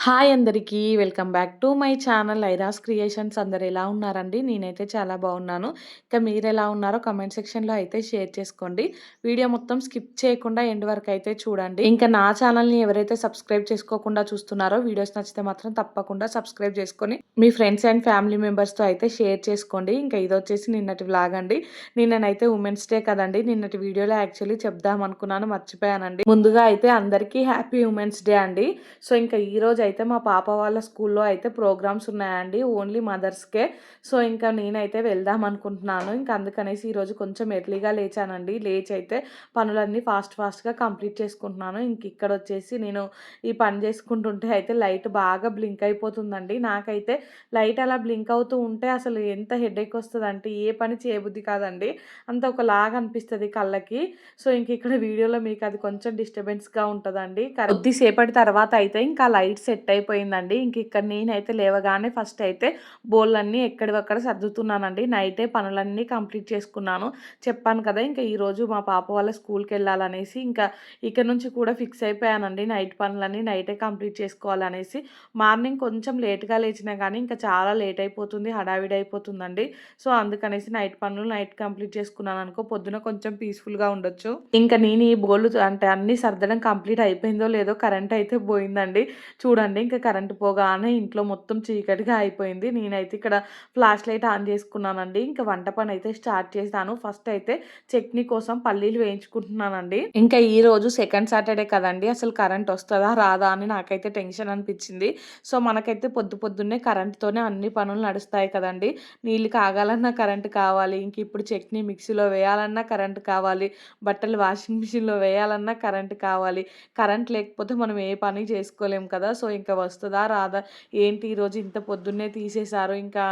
Hi అందరికీ. Welcome back to my channel ఐరాస్ creations. అందరూ ఎలా ఉన్నారండి? నేనైతే చాలా బాగున్నాను. ఇంకా మీరెలా ఉన్నారో కామెంట్ సెక్షన్‌లో అయితే షేర్ చేసుకోండి. వీడియో మొత్తం స్కిప్ చేయకుండా ఎండ్ వరకు అయితే చూడండి. ఇంకా నా ఛానల్‌ని ఎవరైతే సబ్స్క్రైబ్ చేసుకోకుండా చూస్తున్నారో వీడియోస్ నచ్చితే మాత్రం తప్పకుండా సబ్స్క్రైబ్ చేసుకొని మీ ఫ్రెండ్స్ అండ్ ఫ్యామిలీ మెంబర్స్‌తో అయితే షేర్ చేసుకోండి. ఇంకా ఇదొచ్చేసి నిన్నటి వ్లాగ్ అండి. నిన్ననైతే ఉమెన్స్ డే కదండీ! నిన్నటి వీడియోలో యాక్చువల్లీ చెప్దాం అనుకున్నాను, మర్చిపోయానండి. ముందుగా అయితే అందరికీ హ్యాపీ ఉమెన్స్ డే అండి. సో ఇంకా ఈరోజు అయితే మా పాప వాళ్ళ స్కూల్లో అయితే ప్రోగ్రామ్స్ ఉన్నాయండి, ఓన్లీ మదర్స్కే. సో ఇంకా నేనైతే వెళ్దాం అనుకుంటున్నాను. ఇంకా అందుకనేసి ఈరోజు కొంచెం ఎర్లీగా లేచానండి. లేచి అయితే పనులన్నీ ఫాస్ట్గా కంప్లీట్ చేసుకుంటున్నాను. ఇంక ఇక్కడ వచ్చేసి నేను ఈ పని చేసుకుంటుంటే అయితే లైట్ బాగా బ్లింక్ అయిపోతుందండి. నాకైతే లైట్ అలా బ్లింక్ అవుతూ ఉంటే అసలు ఎంత హెడేక్ వస్తుందంటే ఏ పని చేయబుద్ధి కాదండి. అంత ఒకలాగా అనిపిస్తుంది కళ్ళకి. సో ఇంక ఇక్కడ వీడియోలో మీకు అది కొంచెం డిస్టర్బెన్స్గా ఉంటుందండి. కొద్దిసేపటి తర్వాత అయితే ఇంకా లైట్ సెట్ అయిపోయిందండి. ఇంక ఇక్కడ నేనైతే లేవగానే ఫస్ట్ అయితే బోళ్ళన్నీ ఎక్కడివక్కడ సర్దుతున్నానండి. నైటే పనులన్నీ కంప్లీట్ చేసుకున్నాను. చెప్పాను కదా, ఇంకా ఈరోజు మా పాప వాళ్ళ స్కూల్కి వెళ్ళాలనేసి ఇంకా ఇక్కడ నుంచి కూడా ఫిక్స్ అయిపోయానండి. నైట్ పనులన్నీ నైటే కంప్లీట్ చేసుకోవాలనేసి. మార్నింగ్ కొంచెం లేట్గా లేచినా కానీ ఇంకా చాలా లేట్ అయిపోతుంది, హడావిడి అయిపోతుందండి. సో అందుకనేసి నైట్ పనులు నైట్ కంప్లీట్ చేసుకున్నాను అనుకో, పొద్దున కొంచెం పీస్ఫుల్గా ఉండొచ్చు. ఇంకా నేను ఈ బోళ్ళు అంటే అన్నీ సర్దడం కంప్లీట్ అయిపోయిందో లేదో కరెంట్ అయితే పోయిందండి. చూడండి, ఇంకా కరెంట్ పోగానే ఇంట్లో మొత్తం చీకటిగా అయిపోయింది. నేనైతే ఇక్కడ ఫ్లాష్ లైట్ ఆన్ చేసుకున్నానండి. ఇంకా వంట పని అయితే స్టార్ట్ చేశాను. ఫస్ట్ అయితే చట్నీ కోసం పల్లీలు వేయించుకుంటున్నానండి. ఇంకా ఈ రోజు సెకండ్ సాటర్డే కదండి, అసలు కరెంట్ వస్తుందా రాదా అని నాకైతే టెన్షన్ అనిపించింది. సో మనకైతే పొద్దున్నే కరెంట్తోనే అన్ని పనులు నడుస్తాయి కదండి. నీళ్ళు కాగాలన్నా కరెంట్ కావాలి, ఇంక ఇప్పుడు చట్నీ మిక్సీలో వేయాలన్నా కరెంట్ కావాలి, బట్టలు వాషింగ్ మిషన్లో వేయాలన్నా కరెంట్ కావాలి. కరెంట్ లేకపోతే మనం ఏ పని చేసుకోలేం కదా. సో ఇంకా వస్తుందా రాదా, ఏంటి ఈరోజు ఇంత పొద్దున్నే తీసేశారు ఇంకా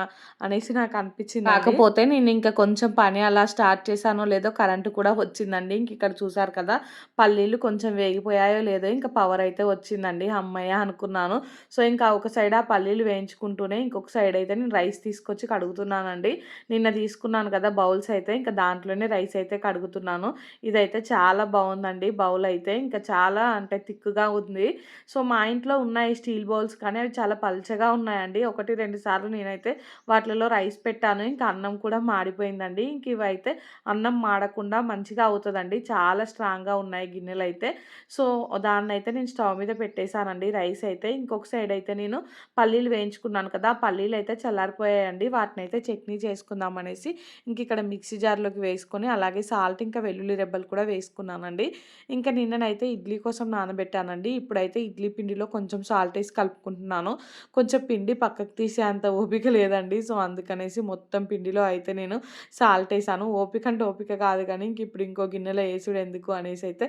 అనేసి నాకు అనిపించింది. కాకపోతే నేను ఇంకా కొంచెం పని అలా స్టార్ట్ చేశానో లేదో కరెంటు కూడా వచ్చిందండి. ఇంక ఇక్కడ చూసారు కదా, పల్లీలు కొంచెం వేగిపోయాయో లేదో ఇంకా పవర్ అయితే వచ్చిందండి. అమ్మయ్య అనుకున్నాను. సో ఇంకా ఒక సైడ్ ఆ పల్లీలు వేయించుకుంటూనే ఇంకొక సైడ్ అయితే నేను రైస్ తీసుకొచ్చి కడుగుతున్నానండి. నిన్న తీసుకున్నాను కదా బౌల్స్ అయితే, ఇంకా దాంట్లోనే రైస్ అయితే కడుగుతున్నాను. ఇదైతే చాలా బాగుందండి బౌల్ అయితే, ఇంకా చాలా అంటే థిక్గా ఉంది. సో మా ఇంట్లో ఉన్నాయి స్టీల్ బౌల్స్, కానీ అవి చాలా పల్చగా ఉన్నాయండి. 1-2 సార్లు నేనైతే వాటిలో రైస్ పెట్టాను. ఇంకా అన్నం కూడా మాడిపోయిందండి. ఇంక ఇవైతే అన్నం మాడకుండా మంచిగా అవుతుందండి. చాలా స్ట్రాంగ్గా ఉన్నాయి గిన్నెలు అయితే. సో దాన్ని అయితే నేను స్టవ్ మీద పెట్టేశానండి రైస్ అయితే. ఇంకొక సైడ్ అయితే నేను పల్లీలు వేయించుకున్నాను కదా, ఆ పల్లీలు అయితే చల్లారిపోయాయండి. వాటిని అయితే చట్నీ చేసుకుందాం అనేసి ఇంక ఇక్కడ మిక్సీ జార్లోకి వేసుకొని అలాగే సాల్ట్ ఇంకా వెల్లుల్లి రెబ్బలు కూడా వేసుకున్నానండి. ఇంకా నిన్ననైతే ఇడ్లీ కోసం నానబెట్టానండి. ఇప్పుడైతే ఇడ్లీ పిండిలో కొంచెం సాల్ట్ వేసి కలుపుకుంటున్నాను. కొంచెం పిండి పక్కకు తీసే అంత ఓపిక లేదండి. సో అందుకనేసి మొత్తం పిండిలో అయితే నేను సాల్ట్ వేసాను. ఓపిక అంటే ఓపిక కాదు కానీ ఇంక ఇప్పుడు ఇంకో గిన్నెలో వేసుడు ఎందుకు అనేసి అయితే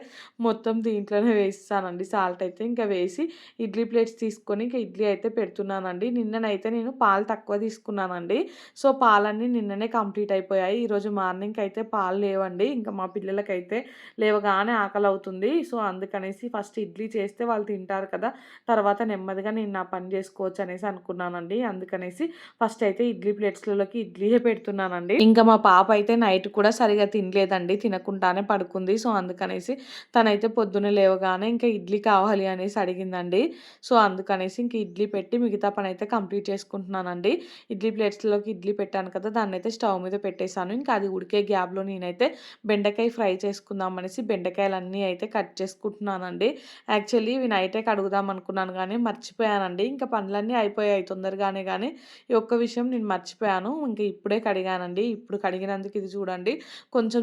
మొత్తం దీంట్లోనే వేస్తానండి సాల్ట్ అయితే. ఇంకా వేసి ఇడ్లీ ప్లేట్స్ తీసుకొని ఇంకా ఇడ్లీ అయితే పెడుతున్నానండి. నిన్ననైతే నేను పాలు తక్కువ తీసుకున్నానండి. సో పాలన్నీ నిన్ననే కంప్లీట్ అయిపోయాయి. ఈరోజు మార్నింగ్కి అయితే పాలు లేవండి. ఇంకా మా పిల్లలకైతే లేవగానే ఆకలి అవుతుంది. సో అందుకనేసి ఫస్ట్ ఇడ్లీ చేస్తే వాళ్ళు తింటారు కదా, తర్వాత నెమ్మదిగా నేను నా పని చేసుకోవచ్చు అనేసి అనుకున్నానండి. అందుకనేసి ఫస్ట్ అయితే ఇడ్లీ ప్లేట్స్లలోకి ఇడ్లీయే పెడుతున్నానండి. ఇంకా మా పాప అయితే నైట్ కూడా సరిగా తినలేదండి, తినకుండానే పడుకుంది. సో అందుకనేసి తనైతే పొద్దున్నే లేవగానే ఇంకా ఇడ్లీ కావాలి అనేసి అడిగిందండి. సో అందుకనేసి ఇంక ఇడ్లీ పెట్టి మిగతా పని అయితే కంప్లీట్ చేసుకుంటున్నానండి. ఇడ్లీ ప్లేట్స్లోకి ఇడ్లీ పెట్టాను కదా, దాన్ని అయితే స్టవ్ మీద పెట్టేశాను. ఇంకా అది ఉడికే గ్యాప్లో నేనైతే బెండకాయ ఫ్రై చేసుకుందాం అనేసి బెండకాయలన్నీ అయితే కట్ చేసుకుంటున్నానండి. యాక్చువల్లీ ఇవి నైటే కడుగుదాం అనుకున్నాను కానీ మర్చిపోయానండి. ఇంకా పనులన్నీ అయిపోయాయి తొందరగానే, కానీ ఈ ఒక్క విషయం నేను మర్చిపోయాను. ఇంకా ఇప్పుడే కడిగానండి. ఇప్పుడు కడిగినందుకు ఇది చూడండి కొంచెం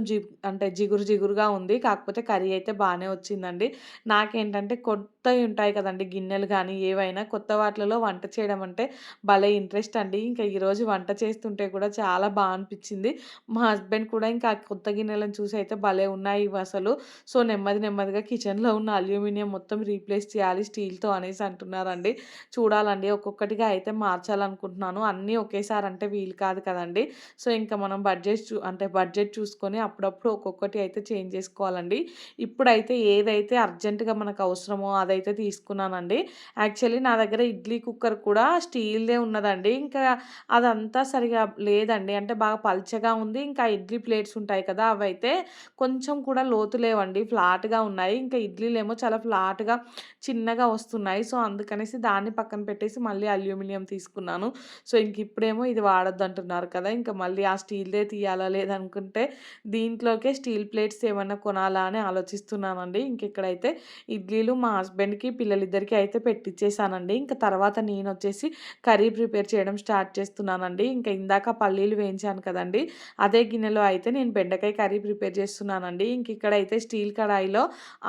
అంటే జిగురుగా ఉంది. కాకపోతే కర్రీ అయితే బాగానే వచ్చిందండి. నాకేంటంటే కొత్తవి ఉంటాయి కదండి గిన్నెలు కానీ ఏవైనా, కొత్త వాటిలలో వంట చేయడం అంటే భలే ఇంట్రెస్ట్ అండి. ఇంకా ఈరోజు వంట చేస్తుంటే కూడా చాలా బాగా అనిపించింది. మా హస్బెండ్ కూడా ఇంకా కొత్త గిన్నెలను చూసి అయితే భలే ఉన్నాయి ఇవి అసలు. సో నెమ్మదిగా కిచెన్లో ఉన్న అల్యూమినియం మొత్తం రీప్లేస్ చేయాలి స్టీల్తో అనేసి అంటున్నారండి. చూడాలండి, ఒక్కొక్కటిగా అయితే మార్చాలనుకుంటున్నాను. అన్నీ ఒకేసారి అంటే వీలు కాదు కదండి. సో ఇంకా మనం బడ్జెట్ చూసుకొని అప్పుడప్పుడు ఒక్కొక్కటి అయితే చేంజ్ చేసుకోవాలండి. ఇప్పుడైతే ఏదైతే అర్జెంటుగా మనకు అవసరమో అదైతే తీసుకున్నానండి. యాక్చువల్లీ నా దగ్గర ఇడ్లీ కుక్కర్ కూడా స్టీల్దే ఉన్నదండి. ఇంకా అదంతా సరిగా లేదండి, అంటే బాగా పల్చగా ఉంది. ఇంకా ఇడ్లీ ప్లేట్స్ ఉంటాయి కదా, అవైతే కొంచెం కూడా లోతు లేవండి, ఫ్లాట్గా ఉన్నాయి. ఇంకా ఇడ్లీలేమో చాలా ఫ్లాట్గా చిన్నగా వస్తున్నాయి. సో అందుకనేసి దాన్ని పక్కన పెట్టేసి మళ్ళీ అల్యూమినియం తీసుకున్నాను. సో, ఇప్పుడేమో ఇది వాడొద్దంటున్నారు కదా! ఇంక మళ్ళీ ఆ స్టీల్‌దే తీయాలా లేదనుకుంటే దీంట్లోకే స్టీల్ ప్లేట్స్ ఏమన్నా కొనాలా అని ఆలోచిస్తున్నానండి. ఇక్కడైతే ఇడ్లీలు మా హస్బెండ్‌కి, పిల్లలిద్దరికీ అయితే పెట్టిచ్చేసానండి. ఇంక తర్వాత నేనొచ్చేసి కర్రీ ప్రిపేర్ చేయడం స్టార్ట్ చేస్తున్నానండి. ఇందాక పల్లీలు వేయించాను కదండీ! అదే గిన్నెలో అయితే నేను బెండకాయ కర్రీ ప్రిపేర్ చేస్తున్నానండి. ఇక్కడైతే స్టీల్ కడాయిలో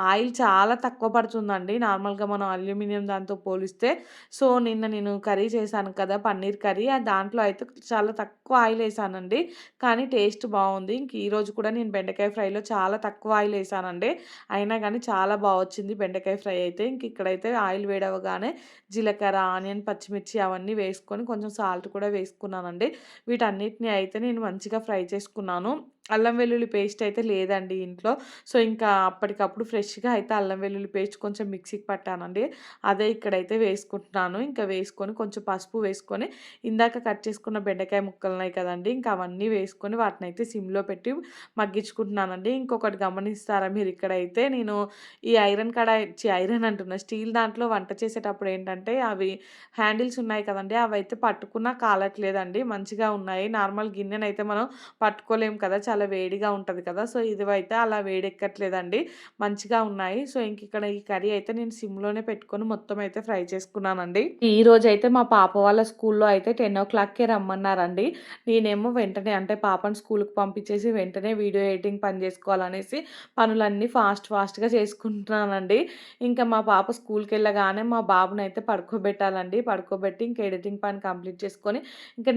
ఆయిల్ చాలా తక్కువ పడుతుందండి. నార్మల్‌గా మనం అల్యూమినియం దాంతో పోలిస్తే. సో, నిన్న నేను కర్రీ చేశాను కదా! పన్నీర్ కర్రీ. దాంట్లో అయితే చాలా తక్కువ ఆయిలేసానండి. కానీ టేస్ట్ బావుంది. ఈరోజు కూడా నేను బెండకాయ ఫ్రైలో చాలా తక్కువ ఆయిలేసానండి. అయినా గానీ చాలా వచ్చింది బెండకాయ ఫ్రై అయితే. ఇక్కడైతే ఆయిల్ వేడవ్వగానే జీలకర్ర, ఆనియన్, పచ్చిమిర్చి అవన్నీ వేసుకొని కొంచెం సాల్ట్ కూడా వేసుకున్నానండి. వీటన్నిటిని అయితే నేను మంచిగా ఫ్రై చేసుకున్నాను. అల్లం వెల్లుల్లి పేస్ట్ అయితే లేదండి ఇంట్లో. సో, ఇంకా అప్పటికప్పుడు ఫ్రెష్‌గా అయితే అల్లం వెల్లుల్లి పేస్ట్ కొంచెం మిక్సీకి పట్టానండి. అదే ఇక్కడైతే వేసుకుంటున్నాను. వేసుకొని కొంచెం పసుపు వేసుకొని ఇందాక కట్ చేసుకున్న బెండకాయ ముక్కలున్నాయి కదండీ! అవన్నీ వేసుకొని వాటినైతే సిమ్‌లో పెట్టి మగ్గించుకుంటున్నానండి. ఇంకొకటి గమనిస్తారా మీరిక్కడైతే నేను ఈ ఐరన్ కడాయి ఐరన్ అంటున్నా స్టీల్ దాంట్లో వంట చేసేటప్పుడు ఏంటంటే అవి హ్యాండిల్స్ ఉన్నాయి కదండీ! అవైతే పట్టుకున్నా కాలట్లేదండి. మంచిగా ఉన్నాయి. నార్మల్ గిన్నెనైతే మనం పట్టుకోలేం కదా! చాలా వేడిగా ఉంటది కదా! సో, ఇదివైతే అలా వేడెక్కట్లేదండి. మంచిగా ఉన్నాయి. సో, ఇక్కడ ఈ కర్రీ అయితే నేను సిమ్‌లోనే పెట్టుకొని మొత్తం అయితే ఫ్రై చేసుకున్నానండి. ఈరోజైతే మా పాప వాళ్ళ స్కూల్‌లో అయితే 10:00కే రమ్మన్నారండి. నేనేమో వెంటనే అంటే పాపని స్కూలుకి పంపించేసి వెంటనే వీడియో ఎడిటింగ్ పని చేసుకోవాలనేసి పనులన్నీ ఫాస్ట్‌గా చేసుకుంటున్నానండి. మా పాప స్కూలుకెళ్ళగానే మా బాబునైతే పడుకోబెట్టాలండి. పడుకోబెట్టి ఎడిటింగ్ పని కంప్లీట్ చేసుకొని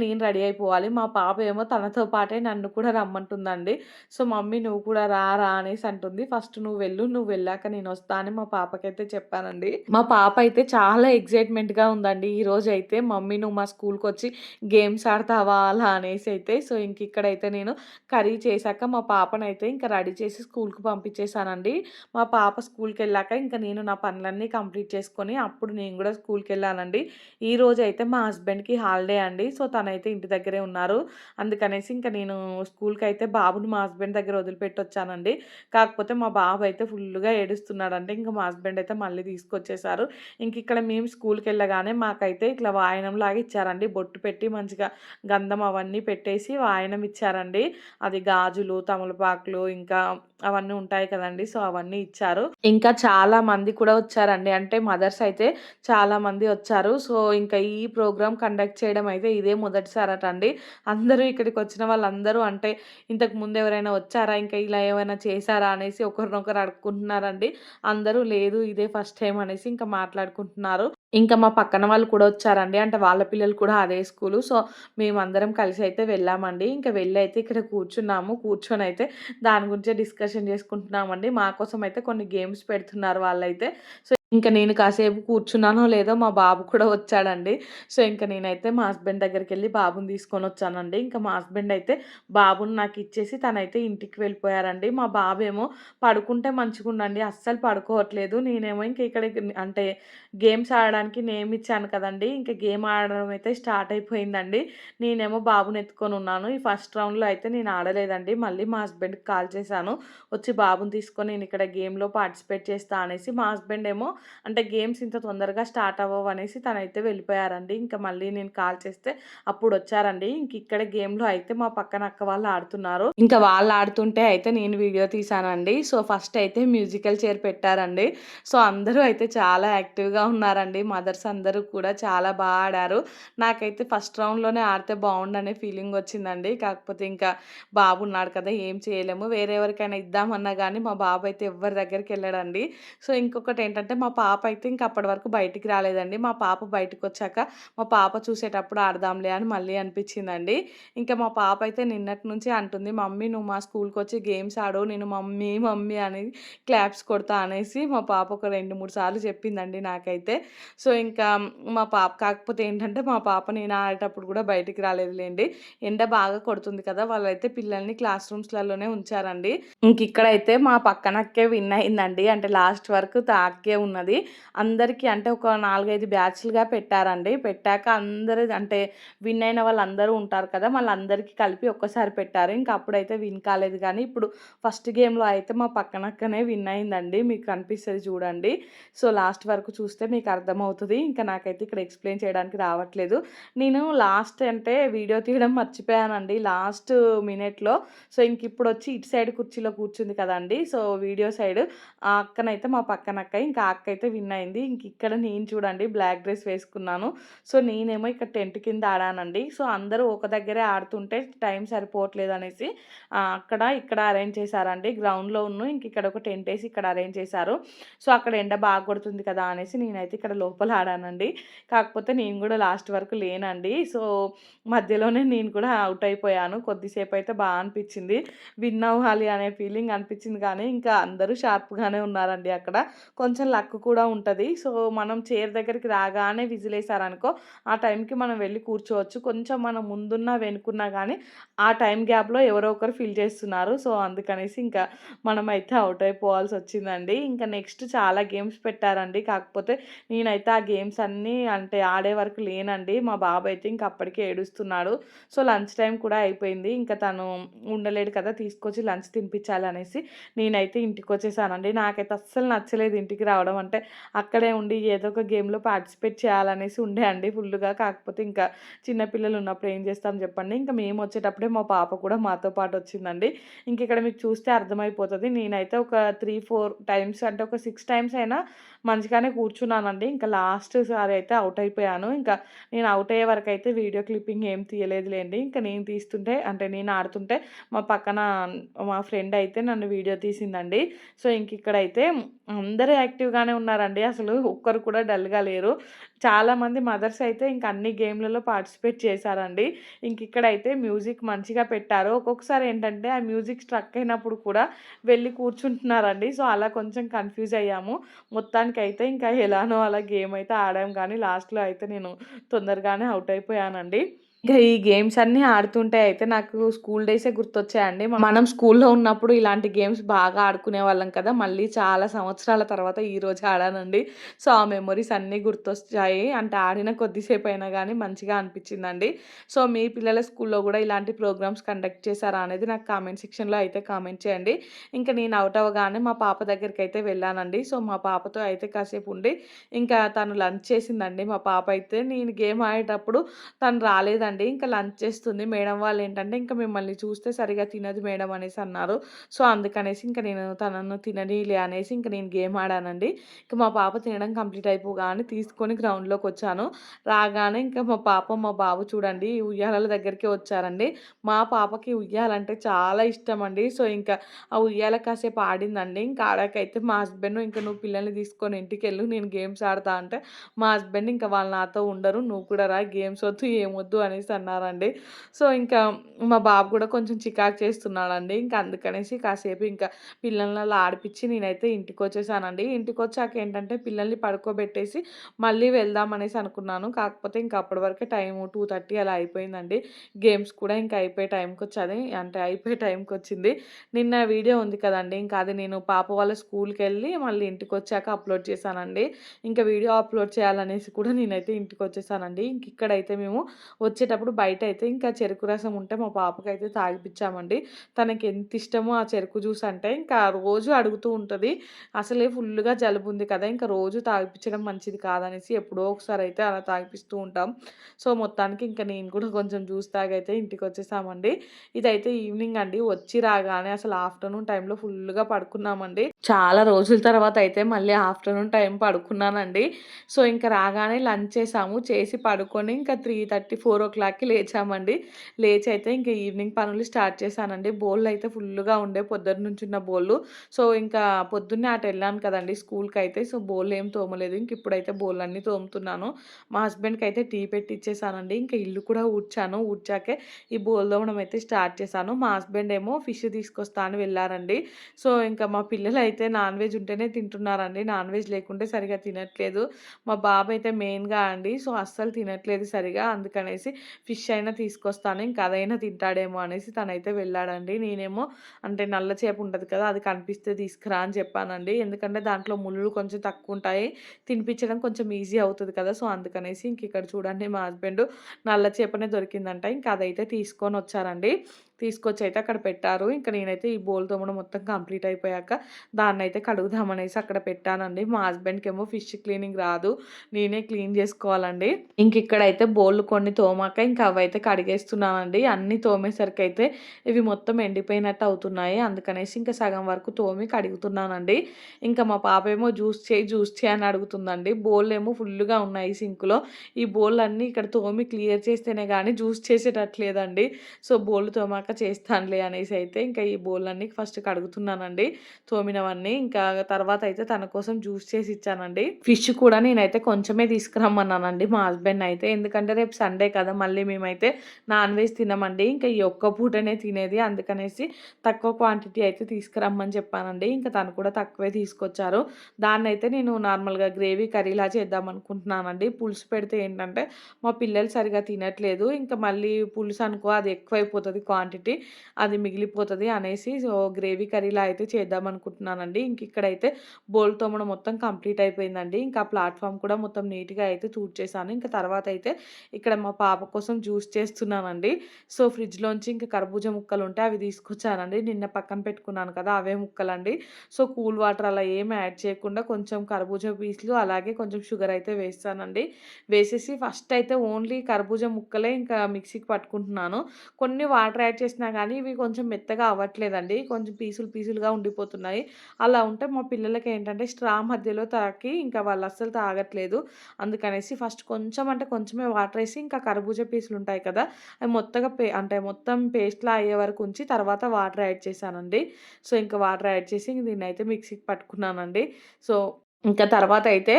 నేను రెడీ అయిపోవాలి. మా పాప ఏమో తనతో పాటే నన్ను కూడా రమ్మంటుందండి. సో, మమ్మీ నువ్వు కూడా రా అనేసి అంటుంది. ఫస్ట్ నువ్వు వెళ్ళు. నువ్వు వెళ్ళాక నేనొస్తా అని మా పాపకైతే చెప్పానండి. మా పాప అయితే చాలా ఎక్సైట్‌మెంట్‌గా ఉందండి. ఈరోజైతే మమ్మీ నువ్వు మా స్కూలుకొచ్చి గేమ్స్ ఆడతావా అలా అనేసి అయితే. సో, ఇక్కడైతే నేను కర్రీ చేశాక మా పాపనైతే రెడీ చేసి స్కూలుకి పంపించేసానండి. మా పాప స్కూలుకెళ్ళాక నేను నా పనులన్నీ కంప్లీట్ చేసుకొని అప్పుడు నేను గూడా స్కూలుకెళ్ళానండి. ఈరోజైతే మా హస్బెండ్‌కి హాలిడే అండి. సో, తనైతే ఇంటి దగ్గరే ఉన్నారు. అందుకనేసి నేను స్కూలుకైతే బాబుని మా హస్బెండ్ దగ్గర వదిలిపెట్టొచ్చానండి. కాకపోతే మా బాబు అయితే ఫుల్లుగా ఏడుస్తున్నాడండి. మా హస్బెండ్ అయితే మళ్ళీ తీసుకొచ్చేసారు. ఇక్కడ మేము స్కూలుకెళ్ళగానే మాకైతే ఇట్లా వాయనంలాగా ఇచ్చారండి. బొట్టు పెట్టి మంచిగా గంధం అవన్నీ పెట్టేసి వాయనం ఇచ్చారండి. అది గాజులు, తమలపాకులు అవన్నీ ఉంటాయి కదండీ! సో, అవన్నీ ఇచ్చారు. చాలా మంది కూడా వచ్చారండి. అంటే మదర్స్ అయితే చాలా మంది వచ్చారు. సో, ఈ ప్రోగ్రామ్ కండక్ట్ చేయడం అయితే ఇదే మొదటిసారట అండి. అందరూ ఇక్కడికొచ్చిన వాళ్ళందరూ అంటే ఇంతకు ముందు ఎవరైనా వచ్చారా? ఇలా ఏమైనా చేశారా? అనేసి ఒకరినొకరు అడుక్కుంటున్నారండి. అందరూ లేదు ఇదే ఫస్ట్ టైమ్ అనేసి మాట్లాడుకుంటున్నారు. మా పక్కన వాళ్ళు కూడా వచ్చారండి. అంటే వాళ్ళ పిల్లలు కూడా అదే స్కూలు. సో, మేమందరం కలిసి అయితే వెళ్ళామండి. వెళ్ళి అయితే ఇక్కడ కూర్చున్నాము. కూర్చొనైతే దాని గురించే డిస్కషన్ చేసుకుంటున్నామండి. మా కోసం అయితే కొన్ని గేమ్స్ పెడుతున్నారు వాళ్ళైతే. సో, నేను కాసేపు కూర్చున్నానో లేదో మా బాబు కూడా వచ్చాడండి. సో, నేనైతే మా హస్బెండ్ దగ్గరికెళ్ళి బాబుని తీసుకొనొచ్చానండి. మా హస్బెండ్ అయితే బాబుని నాకిచ్చేసి తనైతే ఇంటికి వెళ్ళిపోయారండి. మా బాబేమో పడుకుంటే మంచిగుండండి. అస్సలు పడుకోవట్లేదు. నేనేమో ఇక్కడ అంటే గేమ్స్ ఆడడానికి నేమ్ ఇచ్చాను కదండీ! గేమ్ ఆడడం అయితే స్టార్ట్ అయిపోయిందండి. నేనేమో బాబుని ఎత్తుకొనున్నాను. ఈ ఫస్ట్ రౌండ్‌లో అయితే నేను ఆడలేదండి. మళ్ళీ మా హస్బెండ్‌కి కాల్ చేశాను. వచ్చి బాబుని తీసుకొని ఇక్కడ గేమ్‌లో పార్టిసిపేట్ చేస్తా అనేసి. మా హస్బెండ్ ఏమో అంటే గేమ్స్ ఇంత తొందరగా స్టార్ట్ అవ్వవు అనేసి తనైతే వెళ్ళిపోయారండి. మళ్ళీ నేను కాల్ చేస్తే అప్పుడొచ్చారండి. ఇక్కడ గేమ్‌లో అయితే మా పక్కన అక్క వాళ్ళు ఆడుతున్నారు. వాళ్ళు ఆడుతుంటే అయితే నేను వీడియో తీశానండి. సో, ఫస్ట్ అయితే మ్యూజికల్ చైర్ పెట్టారండి. సో, అందరూ అయితే చాలా యాక్టివ్‌గా ఉన్నారండి. మదర్స్ అందరూ కూడా చాలా ఆడారు. నాకైతే ఫస్ట్ రౌండ్‌లోనే ఆడితే బావుండనే ఫీలింగొచ్చిందండి. కాకపోతే బాబు ఉన్నాడు కదా! ఏం చేయలేము. వేరే ఎవరికైనా ఇద్దామన్నా గానీ మా బాబు అయితే ఎవ్వరి దగ్గరికెళ్ళడండి. సో, ఇంకొకటేంటంటే మా పాప అయితే అప్పటి వరకు బయటికి రాలేదండి. మా పాప బయటికొచ్చాక మా పాప చూసేటప్పుడు ఆడదాంలే అని మళ్ళీ అనిపించిందండి. మా పాప అయితే నిన్నటి నుంచి అంటుంది, "మమ్మీ నువ్వు మా స్కూలుకొచ్చి గేమ్స్ ఆడు. నేను మమ్మీ, మమ్మీ అని క్లాప్స్ కొడతా" అనేసి మా పాప ఒక 2, 3 సార్లు చెప్పిందండి నాకైతే. సో, మా పాప కాకపోతే ఏంటంటే మా పాప నేను ఆడేటప్పుడు కూడా బయటికి రాలేదులెండి. ఎండ బాగా కొడుతుంది కదా! వాళ్ళైతే పిల్లల్ని క్లాస్ రూమ్స్‌లలోనే ఉంచారండి. ఇక్కడైతే మా పక్కన అక్కే విన్ అయిందండి. అంటే లాస్ట్ వరకు అక్కే ఉన్నది. అందరికీ అంటే ఒక 4, 5 బ్యాచ్‌లుగా పెట్టారండి. పెట్టాక అందరూ అంటే విన్ అయిన వాళ్ళందరూ ఉంటారు కదా! వాళ్ళందరికీ కలిపి ఒక్కసారి పెట్టారు. అప్పుడైతే విన్ కాలేదు గానీ, ఇప్పుడు ఫస్ట్ గేమ్‌లో అయితే మా పక్కన అక్కనే విన్ అయిందండి. మీకు కనిపిస్తది చూడండి. సో, లాస్ట్ వరకు చూస్తే చూస్తే మీకు అర్థమవుతది. ఇంకా నాకైతే ఇక్కడ ఎక్స్‌ప్లెయిన్ చేయడానికి రావట్లేదు. నేను లాస్ట్ అంటే వీడియో తీయడం మర్చిపోయానండి లాస్ట్ మినిట్‌లో. సో, ఇంకిప్పుడొచ్చి ఇటు సైడ్ కుర్చీలో కూర్చుంది కదండీ! సో, వీడియో సైడ్ ఆ అక్కనైతే మా పక్కన అక్క. ఇంకా ఆ అక్క అయితే విన్ అయింది. ఇంకిక్కడ నేను చూడండి బ్లాక్ డ్రెస్ వేసుకున్నాను. సో, నేనేమో ఇక్కడ టెంట్ కింద ఆడానండి. సో, అందరూ ఒక దగ్గరే ఆడుతుంటే టైం సరిపోవట్లేదనేసి అక్కడ, ఇక్కడ అరేంజ్ చేశారండి. గ్రౌండ్‌లోను ఇంకిక్కడ ఒక టెంట్ ఏసి ఇక్కడ అరేంజ్ చేశారు. సో, అక్కడ ఎండ బాగా కొడుతుంది కదా అనేసి నేనైతే ఇక్కడ లోపల ఆడానండి. కాకపోతే నేను గూడా లాస్ట్ వరకు లేనండి. సో, మధ్యలోనే నేను కూడా ఔట్ అయిపోయాను. కొద్దిసేపయితే అనిపిచ్చింది. విన్ అవ్వాలి అనే ఫీలింగ్ అనిపిచ్చింది కానీ, ఇంకా అందరూ షార్ప్‌గానే ఉన్నారండి అక్కడ. కొంచెం లక్ కూడా ఉంటది. సో, మనం చైర్ దగ్గరికి రాగానే విజిలేసారనుకో, ఆ టైంకి మనం వెళ్లి కూర్చోవచ్చు. కొంచెం మనం ముందున్నా, వెనుకున్నా గానీ, ఆ టైం గ్యాప్‌లో ఎవరో ఒకరు ఫిల్ చేస్తున్నారు. సో, అందుకనేసి ఇంకా మనమైతే ఔట్ అయిపోవాల్సొచ్చిందండి. ఇంకా నెక్స్ట్ చాలా గేమ్స్ పెట్టారండి. కాకపోతే నేనైతే ఆ గేమ్స్ అన్నీ అంటే ఆడే వరకు లేనండి. మా బాబయితే ఇంక అప్పటికే ఏడుస్తున్నాడు. సో, లంచ్ టైమ్ కూడా అయిపోయింది. ఇంకా తను ఉండలేడు కదా! తీసుకొచ్చి లంచ్ తినిపించాలనేసి నేనైతే ఇంటికొచ్చేసానండి. నాకైతే అస్సలు నచ్చలేదు ఇంటికి రావడం. అంటే అక్కడే ఉండి ఏదో ఒక గేమ్‌లో పార్టిసిపేట్ చేయాలనేసి ఉండే అండి ఫుల్లుగా. కాకపోతే ఇంకా చిన్న పిల్లలు ఉన్నప్పుడు ఏం చేస్తాం చెప్పండి. ఇంకా మేమొచ్చేటప్పుడే మా పాప కూడా మాతో పాటు వచ్చిందండి. ఇంకిక్కడ మీకు చూస్తే అర్థమైపోతది. నేనైతే ఒక 3, 4 టైమ్స్ అంటే ఒక 6 టైమ్స్ అయినా మంచిగానే కూర్చున్నానండి. ఇంకా లాస్ట్ సారి అయితే ఔట్ అయిపోయాను. ఇంకా నేను ఔట్ అయ్యే వరకైతే వీడియో క్లిప్పింగ్ ఏం తీయలేదులెండి. ఇంకా నేను తీస్తుంటే అంటే నేను ఆడుతుంటే మా పక్కన మా ఫ్రెండ్ అయితే నన్ను వీడియో తీసిందండి. సో, ఇంకిక్కడైతే అందరూ యాక్టివ్‌గానే ఉన్నారండి. అసలు ఒక్కరు కూడా డల్‌గా లేరు. చాలామంది మదర్స్ అయితే ఇంక అన్ని గేమ్‌లలో పార్టిసిపేట్ చేశారండి. ఇంకిక్కడైతే మ్యూజిక్ మంచిగా పెట్టారు. ఒక్కొక్కసారి ఏంటంటే ఆ మ్యూజిక్ స్ట్రక్ అయినప్పుడు కూడా వెళ్లి కూర్చుంటున్నారండి. సో, అలా కొంచెం కన్‌ఫ్యూజ్ అయ్యాము. మొత్తానికైతే ఇంకా ఎలానో అలా గేమ్ అయితే ఆడాం కానీ లాస్ట్‌లో అయితే నేను తొందరగానే ఔట్ అయిపోయానండి. ఇంకా ఈ గేమ్స్ అన్నీ ఆడుతుంటే అయితే నాకు స్కూల్ డేసే గుర్తొచ్చాయండి. మనం స్కూల్‌లో ఉన్నప్పుడు ఇలాంటి గేమ్స్ బాగా ఆడుకునేవాళ్ళం కదా! మళ్ళీ చాలా సంవత్సరాల తర్వాత ఈరోజు ఆడానండి. సో, ఆ మెమోరీస్ అన్నీ గుర్తొచ్చాయి. అంటే ఆడిన కొద్దిసేపయినా గానీ మంచిగా అనిపిచ్చిందండి. సో, మీ పిల్లల స్కూల్‌లో గూడా ఇలాంటి ప్రోగ్రామ్స్ కండక్ట్ చేశారా అనేది నాకు కామెంట్ సెక్షన్‌లో అయితే కామెంట్ చేయండి. ఇంక నేను ఔట్ అవ్వగానే మా పాప దగ్గరికైతే వెళ్ళానండి. సో, మా పాపతో అయితే కాసేపు ఉండి ఇంకా తను లంచ్ చేసిందండి మా పాప అయితే. నేను గేమ్ ఆడేటప్పుడు తను రాలేదండి. ఇంకా లంచ్ చేస్తుంది. మేడం వాళ్ళేంటంటే, "ఇంక మిమ్మల్ని చూస్తే సరిగ్గా తినదు మేడం" అనేసి అన్నారు. సో, అందుకనేసి ఇంక నేను తనను తిననీలే అనేసి ఇంక నేను గేమ్ ఆడానండి. ఇంక మా పాప తినడం కంప్లీట్ అయిపోగానే తీసుకొని గ్రౌండ్‌లోకొచ్చాను. రాగానే ఇంకా మా పాప, మా బాబు చూడండి ఉయ్యాలల దగ్గరికే వచ్చారండి. మా పాపకి ఉయ్యాలంటే చాలా ఇష్టమండి. సో, ఇంకా ఆ ఉయ్యాల కాసేపు ఆడిందండి. ఇంక ఆడాకైతే మా హస్బెండ్ "ఇంక నువ్వు పిల్లల్ని తీసుకొని ఇంటికెళ్ళు. నేను గేమ్స్ ఆడతా" అంటే మా హస్బెండ్ "ఇంక వాళ్ళు నాతో ఉండరు. నువ్వు కూడా రా గేమ్స్ వద్దు ఏమొద్దు" అనేసి అన్నారండి. సో, ఇంకా మా బాబు కూడా కొంచెం చికాకు చేస్తున్నాడండి. ఇంక అందుకనేసి కాసేపు ఇంకా పిల్లల్ని అలా ఆడిపిచ్చి నేనైతే ఇంటికొచ్చేసానండి. ఇంటికొచ్చాక ఏంటంటే పిల్లల్ని పడుకోబెట్టేసి మళ్ళీ వెళ్దాం అనేసి అనుకున్నాను. కాకపోతే ఇంక అప్పటి వరకే టైము 2:30 అలా అయిపోయిందండి. గేమ్స్ కూడా ఇంక అయిపోయే టైంకొచ్చది. అంటే అయిపోయే టైంకొచ్చింది. నిన్న వీడియో ఉంది కదండీ! ఇంకా అది నేను పాప వాళ్ళ స్కూల్‌కెళ్ళి మళ్ళీ ఇంటికొచ్చాక అప్‌లోడ్ చేశానండి. ఇంకా వీడియో అప్‌లోడ్ చేయాలనేసి కూడా నేనైతే ఇంటికొచ్చేసానండి. ఇక్కడైతే మేము వచ్చేటప్పుడు బయటైతే ఇంకా చెరుకు రసం ఉంటే మా పాపకైతే తాగిపిచ్చామండి. తనకెంతిష్టమో ఆ చెరుకు జ్యూస్ అంటే ఇంకా రోజు అడుగుతూ ఉంటది. అసలే ఫుల్లుగా జలుబుంది కదా! ఇంకా రోజు తాగిపిచ్చడం మంచిది కాదనేసి ఎప్పుడో ఒకసారయితే అలా తాగిపిస్తూ ఉంటాం. సో, మొత్తానికి ఇంక నేను కూడా కొంచెం జ్యూస్ తాగైతే ఇంటికొచ్చేసామండి. ఇదైతే ఈవినింగ్ అండి. వచ్చి రాగానే అసలు ఆఫ్టర్‌నూన్ టైంలో ఫుల్లుగా పడుకున్నామండి. చాలా రోజుల తర్వాత అయితే మళ్ళీ ఆఫ్టర్‌నూన్ టైం పడుకున్నానండి. సో, ఇంక రాగానే లంచ్ చేశాము. చేసి పడుకొని ఇంకా 3:30, 4:00కి లేచామండి. లేచయితే ఇంక ఈవినింగ్ పనులు స్టార్ట్ చేశానండి. బోళ్ళయితే ఫుల్లుగా ఉండే పొద్దున్నుంచున్న బోళ్ళు. సో, ఇంకా పొద్దున్నే అటెళ్ళాను కదండీ స్కూల్‌కైతే. సో, బోళ్ళేం తోమలేదు. ఇంకిప్పుడైతే బోళ్ళన్నీ తోముతున్నాను. మా హస్బెండ్‌కైతే టీ పెట్టిచ్చేసానండి. ఇంక ఇల్లు కూడా ఊడ్చాను. ఊడ్చాకే ఈ బోళ్ళు తోమడం అయితే స్టార్ట్ చేశాను. మా హస్బెండ్ ఏమో ఫిష్ తీసుకొస్తా అని వెళ్లారండి. సో, ఇంకా మా పిల్లలైతే నాన్ వెజ్ ఉంటేనే తింటున్నారండి. నాన్ వెజ్ లేకుంటే సరిగ్గా తినట్లేదు. మా బాబైతే మెయిన్‌గా అండి. సో, అస్సలు తినట్లేదు సరిగా. అందుకనేసి ఫిష్ అయినా తీసుకొస్తాను. ఇంకా అదైనా తింటాడేమో అనేసి తనైతే వెళ్ళాడండి. నేనేమో అంటే నల్ల చేప ఉంటది కదా! అది కనిపిస్తే తీసుకురా అని చెప్పానండి. ఎందుకంటే దాంట్లో ముల్లులు కొంచెం తక్కువుంటాయి. తినిపించడం కొంచెం ఈజీ అవుతది కదా! సో, అందుకనేసి ఇక్కడ చూడండి మా హస్బెండ్ నల్ల చేపనే దొరికిందంట. ఇంకా అదైతే తీసుకొనొచ్చారండి. తీసుకొచ్చైతే అక్కడ పెట్టారు. ఇంక నేనైతే ఈ బోల్ తోమడం మొత్తం కంప్లీట్ అయిపోయాక దాన్నైతే కడుగుదామనేసి అక్కడ పెట్టానండి. మా హస్బెండ్‌కేమో ఫిష్ క్లీనింగ్ రాదు. నేనే క్లీన్ జేసుకోవాలండి. ఇంకిక్కడైతే బోళ్ళు కొన్ని తోమాక ఇంకా అవైతే కడిగేస్తున్నానండి. అన్నీ తోమేసరికైతే ఇవి మొత్తం ఎండిపోయినట్టు అవుతున్నాయి. అందుకనేసి ఇంకా సగం వరకు తోమి కడుగుతున్నానండి. ఇంకా మా పాపేమో జ్యూస్ చెయి అని అడుగుతుందండి. బోళ్ళేమో ఫుల్లుగా ఉన్నాయి సింక్‌లో. ఈ బోళ్ళన్నీ ఇక్కడ తోమి క్లియర్ చేస్తేనే గానీ జ్యూస్ చేసేటట్లేదండి. సో, బోళ్ళు తోమాక చేస్తానులే అనేసి అయితే ఇంకా ఈ బోళ్ళన్నీ ఫస్ట్ కడుగుతున్నానండి. తోమినవన్నీ. ఇంకా తర్వాత అయితే తన కోసం జ్యూస్ చేసి ఇచ్చానండి. ఫిష్ కూడా నేనైతే కొంచెమే తీసుకురమ్మన్నానండి మా హస్బెండ్‌నయితే. ఎందుకంటే రేపు సండే కదా! మళ్ళీ మేమైతే నాన్ వెజ్ తినమండి. ఇంకా ఈ ఒక్క పూటనే తినేది. అందుకనేసి తక్కువ క్వాంటిటీ అయితే తీసుకురమ్మని చెప్పానండి. ఇంకా తను కూడా తక్కువే తీసుకొచ్చారు. దాన్నైతే నేను నార్మల్‌గా గ్రేవీ కర్రీలా చేద్దామనుకుంటున్నానండి. పులుసు పెడితే ఏంటంటే మా పిల్లలు సరిగ్గా తినట్లేదు. ఇంకా మళ్ళీ పులుసు అనుకో అది ఎక్కువైపోతది క్వాంటిటీ. అది మిగిలిపోతది అనేసి సో, గ్రేవీ కర్రీలా అయితే చేద్దామనుకుంటున్నానండి. ఇక్కడైతే బోళ్ళు తోమడం మొత్తం కంప్లీట్ అయిపోయిందండి. ఇంకా ప్లాట్‌ఫార్మ్ కూడా మొత్తం నీట్‌గా అయితే తూడ్చేసాను. ఇంకా తర్వాత అయితే ఇక్కడ మా పాప కోసం జ్యూస్ చేస్తున్నానండి. సో, ఫ్రిడ్జ్‌లోంచి ఇంకా కర్బూజా ముక్కలుంటే అవి తీసుకొచ్చానండి. నిన్న పక్కన పెట్టుకున్నాను కదా! అవే ముక్కలండి. సో, కూల్ వాటర్ అలా ఏమి యాడ్ చేయకుండా కొంచెం కర్బూజా పీసులు అలాగే కొంచెం షుగర్ అయితే వేస్తానండి. వేసేసి ఫస్ట్ అయితే ఓన్లీ కర్బూజా ముక్కలే ఇంకా మిక్సీకి పట్టుకుంటున్నాను. కొన్ని వాటర్ యాడ్ చేసినా గానీ ఇవి కొంచెం మెత్తగా అవ్వట్లేదండి. కొంచెం పీసులు పీసులుగా ఉండిపోతున్నాయి. అలా ఉంటే మా పిల్లలకేంటంటే స్ట్రా మధ్యలో తాకి ఇంకా వాళ్ళు అస్సలు తాగట్లేదు. అందుకనేసి ఫస్ట్ కొంచెం అంటే కొంచెమే వాటరేసి ఇంకా కర్బూజా పీసులుంటాయి కదా! అవి మొత్తగా అంటే మొత్తం పేస్ట్‌లా అయ్యే వరకు ఉంచి తర్వాత వాటర్ యాడ్ చేశానండి. సో, ఇంకా వాటర్ యాడ్ చేసి దీన్నైతే మిక్సీకి పట్టుకున్నానండి. సో, ఇంకా తర్వాతయితే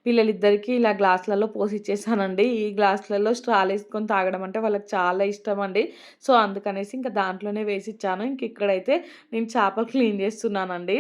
పిల్లలిద్దరికీ ఇలా గ్లాసులలో పోసిచ్చేసానండి. ఈ గ్లాసులలో స్ట్రాలేసుకొని తాగడం అంటే వాళ్ళకి చాలా ఇష్టమండి. సో, అందుకనేసి ఇంక దాంట్లోనే వేసిచ్చాను. ఇక్కడైతే నేను చేపలు క్లీన్ చేస్తున్నానండి.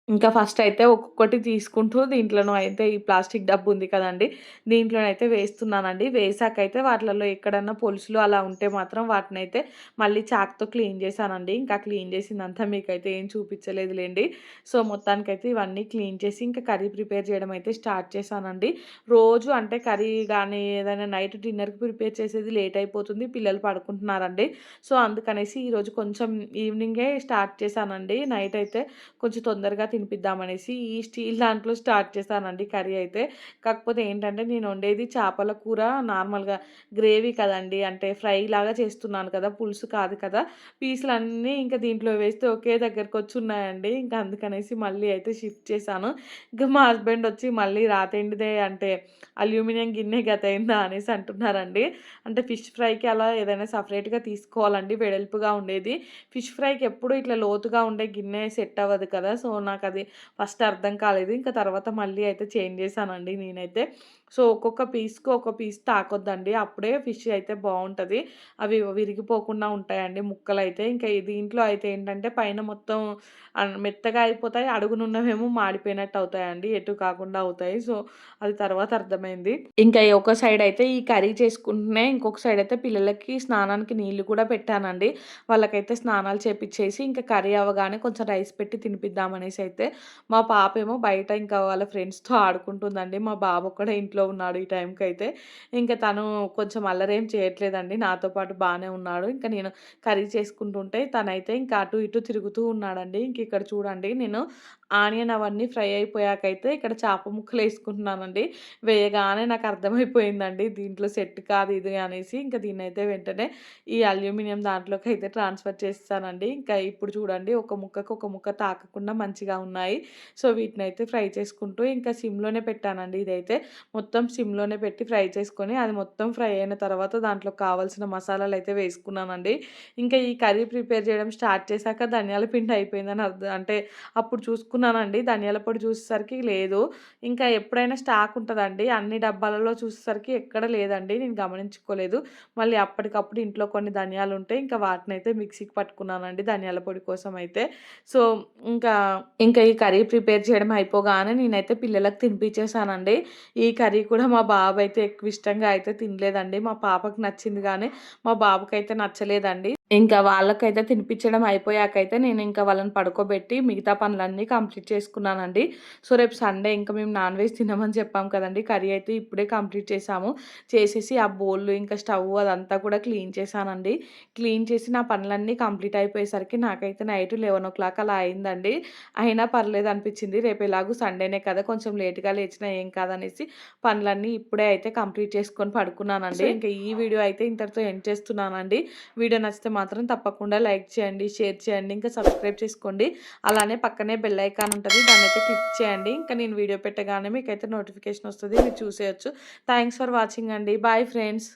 ఇంకా ఫస్టయితే ఒక్కొక్కటి తీసుకుంటూ దీంట్లోనో అయితే ఈ ప్లాస్టిక్ డబ్బు ఉంది కదండీ! దీంట్లోనైతే వేస్తున్నానండి. వేసాకైతే వాటిలలో ఎక్కడన్నా పొలుసులు అలా ఉంటే మాత్రం వాటినైతే మళ్ళీ చాక్‌తో క్లీన్ చేశానండి. ఇంకా క్లీన్ చేసిందంతా మీకైతే ఏం చూపించలేదులెండి. సో, మొత్తానికైతే ఇవన్నీ క్లీన్ చేసి ఇంకా కర్రీ ప్రిపేర్ చేయడం అయితే స్టార్ట్ చేశానండి. రోజు అంటే కర్రీ గానీ, ఏదైనా నైట్ డిన్నర్‌కి ప్రిపేర్ చేసేది లేట్ అయిపోతుంది. పిల్లలు పడుకుంటున్నారండి. సో, అందుకనేసి ఈరోజు కొంచెం ఈవినింగే స్టార్ట్ చేశానండి. నైట్ అయితే కొంచెం తొందరగా తినిపిద్దామనేసి ఈ స్టీల్ దాంట్లో స్టార్ట్ చేశానండి కర్రీ అయితే. కాకపోతే ఏంటంటే నేను వండేది చేపల కూర నార్మల్‌గా గ్రేవీ కదండీ! అంటే ఫ్రైలాగా చేస్తున్నాను కదా! పులుసు కాదు కదా! పీసులన్నీ ఇంకా దీంట్లో వేస్తే ఒకే దగ్గరకొచ్చున్నాయండి. ఇంకా అందుకనేసి మళ్ళీ అయితే షిఫ్ట్ చేశాను. ఇంకా మా హస్బెండ్ వచ్చి మళ్ళీ రాతెండిదే అంటే అల్యూమినియం గిన్నె గతయిందా అనేసి అంటున్నారండి. అంటే ఫిష్ ఫ్రైకి అలా ఏదైనా సెపరేట్‌గా తీసుకోవాలండి వెడల్పుగా ఉండేది. ఫిష్ ఫ్రైకి ఎప్పుడు ఇట్లా లోతుగా ఉండే గిన్నె సెట్ అవ్వదు కదా! సో, నాకది ఫస్ట్ అర్థం కాలేదు. ఇంకా తర్వాత మళ్ళీ అయితే చేంజ్ చేశానండి నేనైతే. సో, ఒక్కొక్క పీస్‌కి ఒక పీస్ తాకొద్దండి. అప్పుడే ఫిష్ అయితే బావుంటది. అవి విరిగిపోకుండా ఉంటాయండి ముక్కలైతే. ఇంకా దీంట్లో అయితే ఏంటంటే పైన మొత్తం మెత్తగా అయిపోతాయి. అడుగునున్నవేమో మాడిపోయినట్టు అవుతాయండి. ఎటు కాకుండా అవుతాయి. సో, అది తర్వాత అర్థమైంది. ఇంకా ఈ ఒక సైడ్ అయితే ఈ కర్రీ చేసుకుంటూనే ఇంకొక సైడ్ అయితే పిల్లలకి స్నానానికి నీళ్లు కూడా పెట్టానండి. వాళ్ళకైతే స్నానాలు చేపిచ్చేసి ఇంకా కర్రీ అవ్వగానే కొంచెం రైస్ పెట్టి తినిపిద్దామనేసి అయితే మా పాపేమో బయట ఇంకా వాళ్ళ ఫ్రెండ్స్‌తో ఆడుకుంటుందండి. మా బాబు ఒక్కడే ఇంట్లో ఉన్నాడు ఈ టైంకైతే. ఇంకా తను కొంచెం అల్లరేం చేయట్లేదండి. నాతో పాటు బానే ఉన్నాడు. ఇంకా నేను కర్రీ చేసుకుంటుంటే తనైతే ఇంకా అటు ఇటు తిరుగుతూ ఉన్నాడండి. ఇక్కడ చూడండి నేను ఆనియన్ అవన్నీ ఫ్రై అయిపోయాకైతే ఇక్కడ చేప ముక్కలేసుకుంటున్నానండి. వేయగానే నాకు అర్థమైపోయిందండి. దీంట్లో సెట్ కాదు ఇది అనేసి ఇంకా దీన్నైతే వెంటనే ఈ అల్యూమినియం దాంట్లోకైతే ట్రాన్స్‌ఫర్ చేసేసానండి. ఇంకా ఇప్పుడు చూడండి ఒక ముక్కకు ఒక ముక్క తాకకుండా మంచిగా ఉన్నాయి. సో, వీటినైతే ఫ్రై చేసుకుంటూ ఇంకా సిమ్‌లోనే పెట్టానండి ఇదైతే. మొత్తం సిమ్‌లోనే పెట్టి ఫ్రై చేసుకొని అది మొత్తం ఫ్రై అయిన తర్వాత దాంట్లో కావాల్సిన మసాలాలైతే వేసుకున్నానండి. ఇంకా ఈ కర్రీ ప్రిపేర్ చేయడం స్టార్ట్ చేశాక ధనియాల పిండి అయిపోయిందని అంటే అప్పుడు చూసుకున్నాను చూసుకున్నానండి. ధనియాల పొడి చూసేసరికి లేదు. ఇంకా ఎప్పుడైనా స్టాక్ ఉంటదండి. అన్ని డబ్బాలలో చూసేసరికి ఎక్కడ లేదండి. నేను గమనించుకోలేదు. మళ్ళీ అప్పటికప్పుడు ఇంట్లో కొన్ని ధనియాలుంటే ఇంకా వాటినైతే మిక్సీకి పట్టుకున్నానండి ధనియాల పొడి కోసం అయితే. సో, ఇంకా ఇంకా ఈ కర్రీ ప్రిపేర్ చేయడం అయిపోగానే నేనైతే పిల్లలకి తినిపించేసానండి. ఈ కర్రీ కూడా మా బాబైతే ఎక్కువ ఇష్టంగా అయితే తినలేదండి. మా పాపకి నచ్చింది గానీ, మా బాబుకైతే నచ్చలేదండి. ఇంకా వాళ్ళకైతే తినిపించడం అయిపోయాకైతే నేను ఇంకా వాళ్ళని పడుకోబెట్టి మిగతా పనులన్నీ కంప్లీట్ చేసుకున్నానండి. సో, రేపు సండే ఇంకా మేము నాన్ వెజ్ తినమని చెప్పాం కదండీ! కర్రీ అయితే ఇప్పుడే కంప్లీట్ చేశాము. చేసేసి ఆ బౌల్లు ఇంకా స్టవ్ అదంతా కూడా క్లీన్ చేశానండి. క్లీన్ చేసి నా పనులన్నీ కంప్లీట్ అయిపోయేసరికి నాకైతే నైట్ 11:00 అలా అయిందండి. అయినా పర్లేదనిపించింది. రేపు ఎలాగో సండేనే కదా! కొంచెం లేట్‌గా లేచినా ఏం కాదనేసి పనులన్నీ ఇప్పుడే అయితే కంప్లీట్ చేసుకొని పడుకున్నానండి. సో, ఇంక ఈ వీడియో అయితే ఇంతటితో ఎండ్ చేస్తున్నానండి. వీడియో నచ్చితే మాత్రం తప్పకుండా లైక్ చేయండి, షేర్ చేయండి, ఇంకా సబ్స్క్రైబ్ చేసుకోండి. అలానే పక్కనే బెల్ ఐకాన్ ఉంటది. దాన్నైతే క్లిక్ చేయండి. ఇంకా నేను వీడియో పెట్టగానే మీకైతే నోటిఫికేషన్ వస్తది. మీరు చూసేయొచ్చు. థాంక్స్ ఫర్ వాచింగ్ అండి. Bye friends.